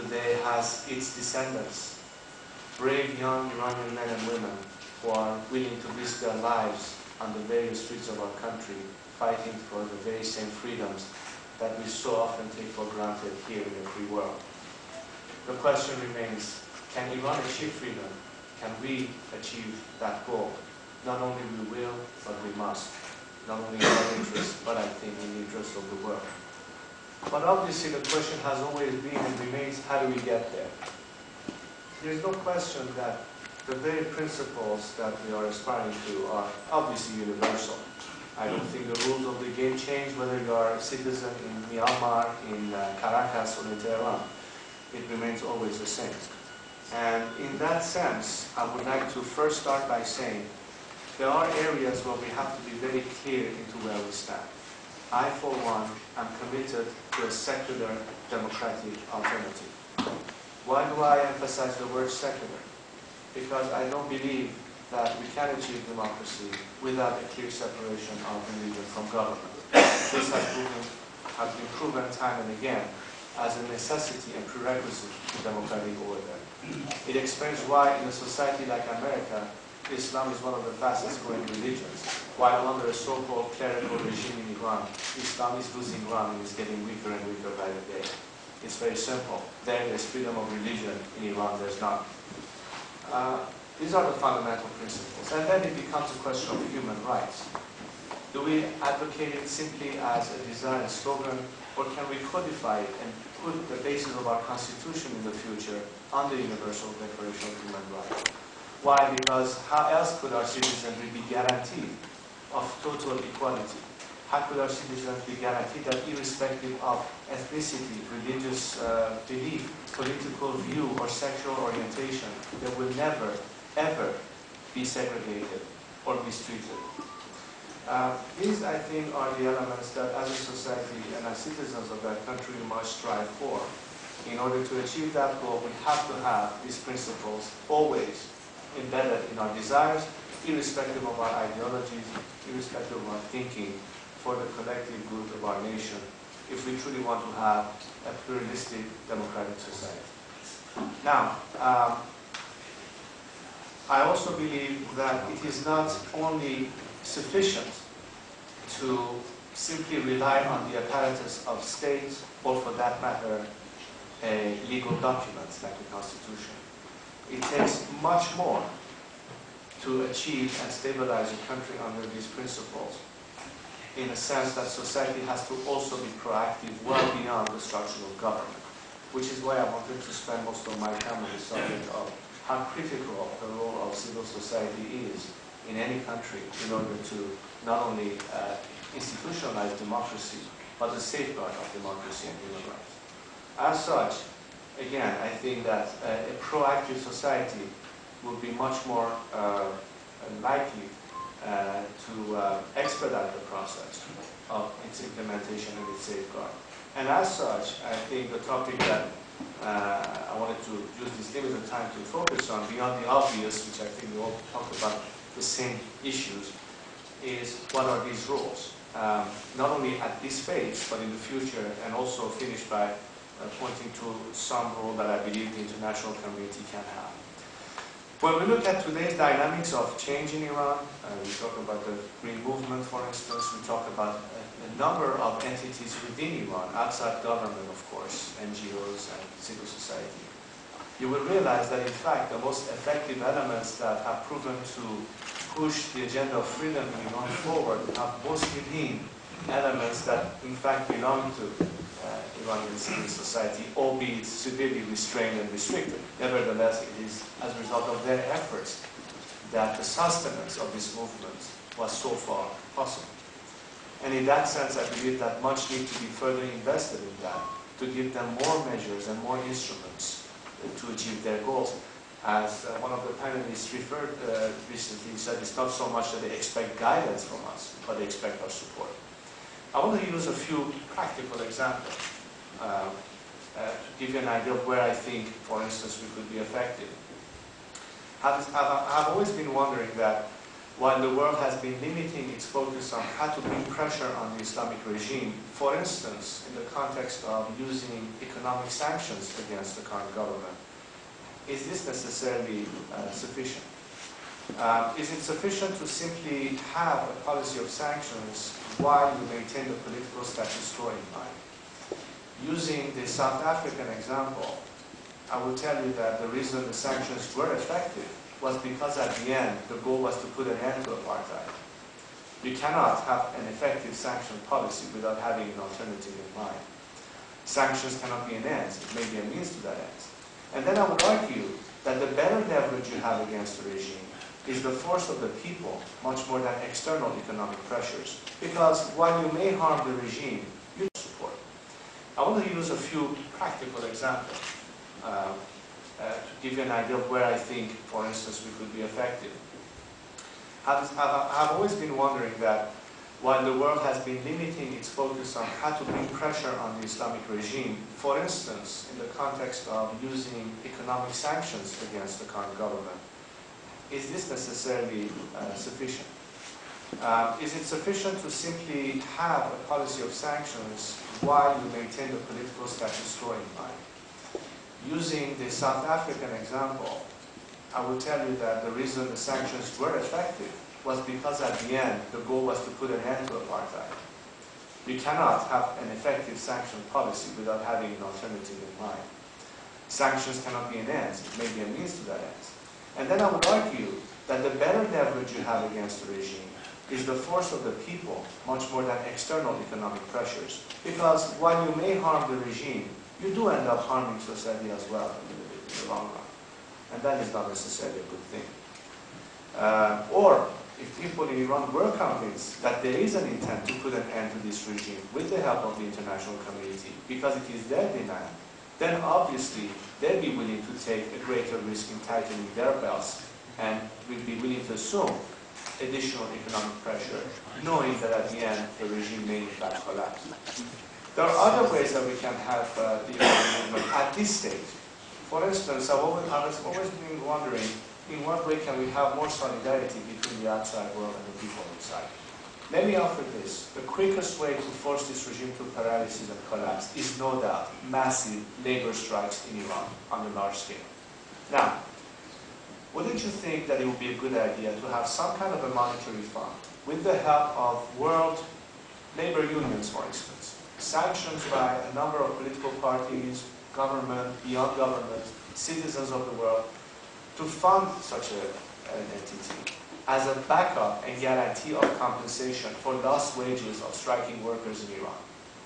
today has its descendants, brave young Iranian men and women who are willing to risk their lives on the various streets of our country, fighting for the very same freedoms that we so often take for granted here in the free world. The question remains, can Iran achieve freedom? Can we achieve that goal? Not only we will, but we must. Not only in our interest, but I think in the interest of the world. But obviously the question has always been and remains, how do we get there? There's no question that the very principles that we are aspiring to are obviously universal. I don't think the rules of the game change whether you are a citizen in Myanmar, in Caracas, or in Tehran. It remains always the same. And in that sense, I would like to first start by saying there are areas where we have to be very clear into where we stand. I, for one, am committed to a secular democratic alternative. Why do I emphasize the word secular? Because I don't believe that we can achieve democracy without a clear separation of religion from government. This has been proven time and again as a necessity and prerequisite to democratic order. It explains why in a society like America, Islam is one of the fastest growing religions, while under a so-called clerical regime in Iran, Islam is losing ground and is getting weaker and weaker by the day. It's very simple. There's freedom of religion. In Iran, there's none. These are the fundamental principles. And then it becomes a question of human rights. Do we advocate it simply as a desired slogan, or can we codify it and put the basis of our constitution in the future on the Universal Declaration of Human Rights? Why? Because how else could our citizenry be guaranteed of total equality? How could our citizens be guaranteed that irrespective of ethnicity, religious belief, political view, or sexual orientation, they will never, ever be segregated or mistreated? These, I think, are the elements that as a society and as citizens of that country we must strive for. In order to achieve that goal, we have to have these principles always embedded in our desires, irrespective of our ideologies, irrespective of our thinking, for the collective good of our nation, if we truly want to have a pluralistic democratic society. Now, I also believe that it is not only sufficient to simply rely on the apparatus of states, or for that matter, a legal document like the Constitution. It takes much more to achieve and stabilize a country under these principles, in a sense that society has to also be proactive well beyond the structure of government, which is why I wanted to spend most of my time on the subject of how critical the role of civil society is in any country in order to not only institutionalize democracy, but the safeguard of democracy and human rights. As such, again, I think that a proactive society will be much more likely to expedite the process of its implementation and its safeguard. And as such, I think the topic that I wanted to use this limited time to focus on, beyond the obvious, which I think we all talk about the same issues, is what are these rules? Not only at this phase, but in the future, and also finish by pointing to some role that I believe the international community can have. When we look at today's dynamics of change in Iran, we talk about the Green Movement, for instance, we talk about a number of entities within Iran, outside government, of course, NGOs and civil society. You will realize that, in fact, the most effective elements that have proven to push the agenda of freedom in Iran forward have mostly been elements that, in fact, belong to Iranian civil society, albeit severely restrained and restricted. Nevertheless, it is as a result of their efforts that the sustenance of this movement was so far possible. And in that sense, I believe that much needs to be further invested in that, to give them more measures and more instruments to achieve their goals. As one of the panelists referred recently, he said it's not so much that they expect guidance from us, but they expect our support. I want to use a few practical examples to give you an idea of where I think, for instance, we could be effective. I've always been wondering that while the world has been limiting its focus on how to bring pressure on the Islamic regime, for instance, in the context of using economic sanctions against the current government, is this necessarily sufficient? Is it sufficient to simply have a policy of sanctions while you maintain the political status quo in mind? Using the South African example, I will tell you that the reason the sanctions were effective was because at the end, the goal was to put an end to apartheid. You cannot have an effective sanction policy without having an alternative in mind. Sanctions cannot be an end, it may be a means to that end. And then I would argue that the better leverage you have against the regime is the force of the people, much more than external economic pressures. Because while you may harm the regime, you support. I want to use a few practical examples to give you an idea of where I think, for instance, we could be effective. I've always been wondering that while the world has been limiting its focus on how to bring pressure on the Islamic regime, for instance, in the context of using economic sanctions against the current government, is this necessarily sufficient? Is it sufficient to simply have a policy of sanctions while you maintain the political status quo in mind? Using the South African example, I will tell you that the reason the sanctions were effective was because at the end, the goal was to put an end to apartheid. You cannot have an effective sanction policy without having an alternative in mind. Sanctions cannot be an end, it may be a means to that end. And then I would argue that the better leverage you have against the regime is the force of the people, much more than external economic pressures. Because while you may harm the regime, you do end up harming society as well in the long run. And that is not necessarily a good thing. Or if people in Iran were convinced that there is an intent to put an end to this regime with the help of the international community, because it is their demand, then obviously they'd be willing to take a greater risk in tightening their belts and will be willing to assume additional economic pressure, knowing that at the end the regime may in fact collapse. There are other ways that we can have the Iranian movement at this stage. For instance, I've always been wondering, in what way can we have more solidarity between the outside world and the people inside? Let me offer this. The quickest way to force this regime to paralysis and collapse is no doubt massive labor strikes in Iran on a large scale. Now, wouldn't you think that it would be a good idea to have some kind of a monetary fund with the help of world labor unions, for instance, sanctioned by a number of political parties, government, beyond government, citizens of the world, to fund such an entity as a backup and guarantee of compensation for lost wages of striking workers in Iran.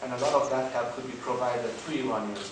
And a lot of that help could be provided to Iranians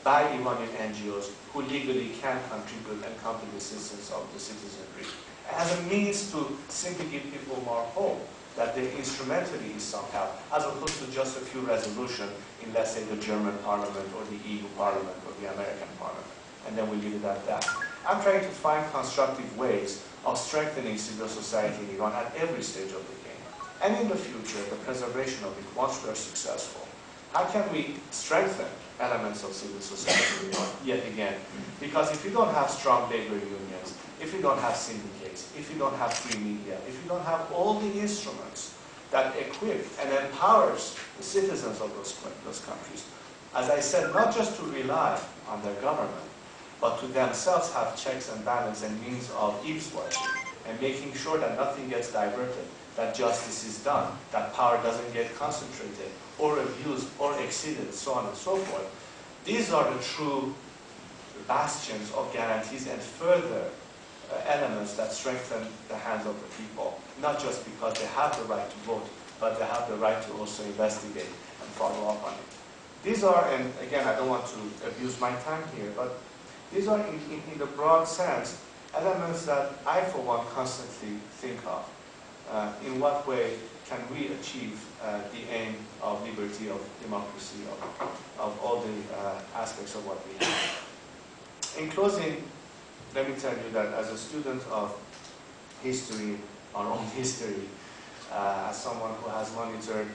by Iranian NGOs who legally can contribute and come to the assistance of the citizenry, as a means to simply give people more hope that there instrumentally is some help, as opposed to just a few resolutions in, let's say, the German parliament or the EU parliament or the American parliament. And then we leave it at that. I'm trying to find constructive ways of strengthening civil society in Iran at every stage of the game. And in the future, the preservation of it once we are successful. How can we strengthen elements of civil society in Iran yet again? Because if you don't have strong labor unions, if you don't have syndicates, if you don't have free media, if you don't have all the instruments that equip and empowers the citizens of those countries, as I said, not just to rely on their government, but to themselves have checks and balance and means of eavesdropping and making sure that nothing gets diverted, that justice is done, that power doesn't get concentrated or abused or exceeded, so on and so forth. These are the true bastions of guarantees and further elements that strengthen the hands of the people, not just because they have the right to vote, but they have the right to also investigate and follow up on it. These are, and again, I don't want to abuse my time here, but these are, in the broad sense, elements that I, for one, constantly think of. In what way can we achieve the aim of liberty, of democracy, of all the aspects of what we have? In closing, let me tell you that as a student of history, our own history, as someone who has monitored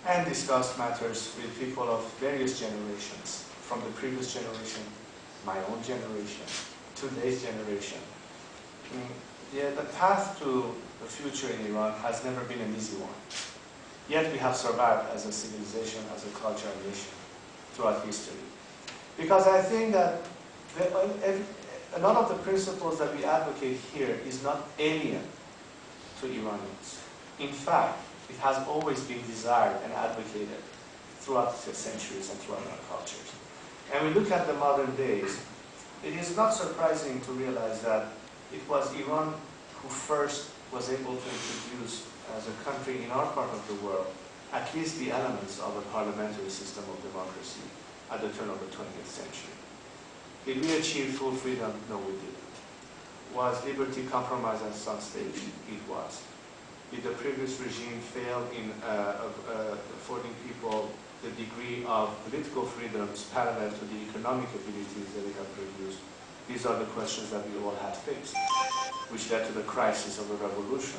and discussed matters with people of various generations, from the previous generation, my own generation, today's generation, Yeah, the path to the future in Iran has never been an easy one. Yet we have survived as a civilization, as a culture and nation throughout history. Because I think that a lot of the principles that we advocate here is not alien to Iranians. In fact, it has always been desired and advocated throughout the centuries and throughout our cultures. And we look at the modern days, it is not surprising to realize that it was Iran who first was able to introduce, as a country in our part of the world, at least the elements of a parliamentary system of democracy at the turn of the 20th century. Did we achieve full freedom? No, we didn't. Was liberty compromised at some stage? It was. Did the previous regime fail in affording people the degree of political freedoms parallel to the economic abilities that it had produced? These are the questions that we all had faced, which led to the crisis of the revolution,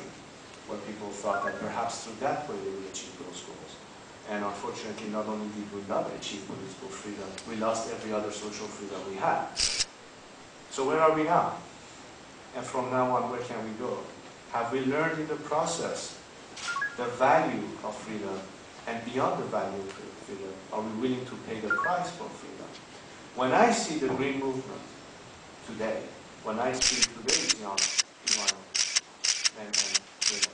where people thought that perhaps through that way they would achieve those goals. And unfortunately, not only did we not achieve political freedom, we lost every other social freedom we had. So where are we now? And from now on, where can we go? Have we learned in the process the value of freedom? And beyond the value of freedom, are we willing to pay the price for freedom? When I see the green movement today, when I see today's young Iranians men and women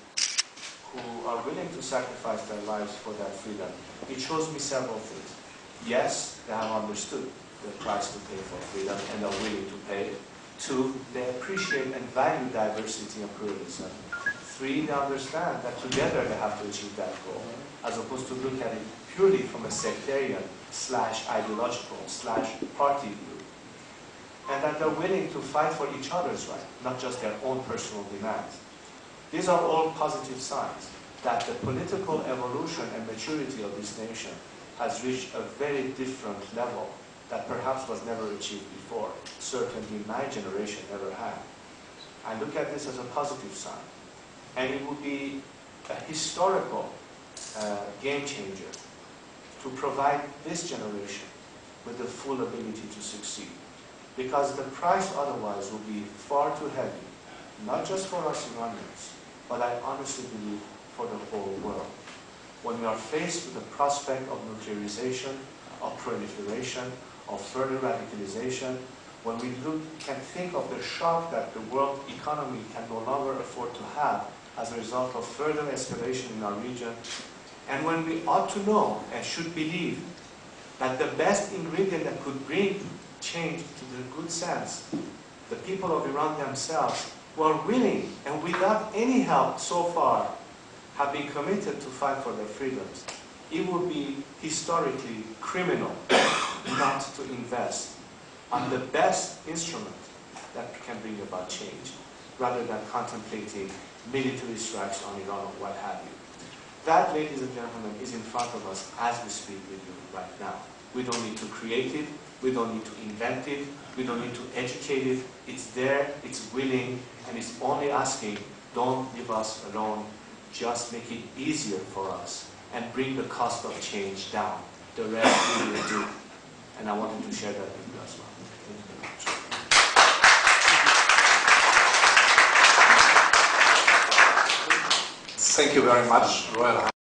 who are willing to sacrifice their lives for that freedom, it shows me several things. Yes, they have understood the price to pay for freedom and are willing to pay. 2, they appreciate and value diversity and pluralism. 3, they understand that together they have to achieve that goal, as opposed to look at it purely from a sectarian / ideological / party view. And that they're willing to fight for each other's right, not just their own personal demands. These are all positive signs that the political evolution and maturity of this nation has reached a very different level that perhaps was never achieved before. Certainly my generation never had. I look at this as a positive sign. And it would be a historical game changer to provide this generation with the full ability to succeed. Because the price otherwise will be far too heavy, not just for us Iranians, but I honestly believe for the whole world. When we are faced with the prospect of nuclearization, of proliferation, of further radicalization, when we can think of the shock that the world economy can no longer afford to have as a result of further escalation in our region, and when we ought to know and should believe that the best ingredient that could bring change to the good sense, the people of Iran themselves, who are willing and without any help so far have been committed to fight for their freedoms, it would be historically criminal not to invest on the best instrument that can bring about change, rather than contemplating military strikes on Iran or what have you. That, ladies and gentlemen, is in front of us as we speak with you right now. We don't need to create it, we don't need to invent it, we don't need to educate it. It's there, it's willing, and it's only asking, don't leave us alone, just make it easier for us and bring the cost of change down. The rest we will do. And I wanted to share that with you as well. Thank you very much. Thank you very much, Royal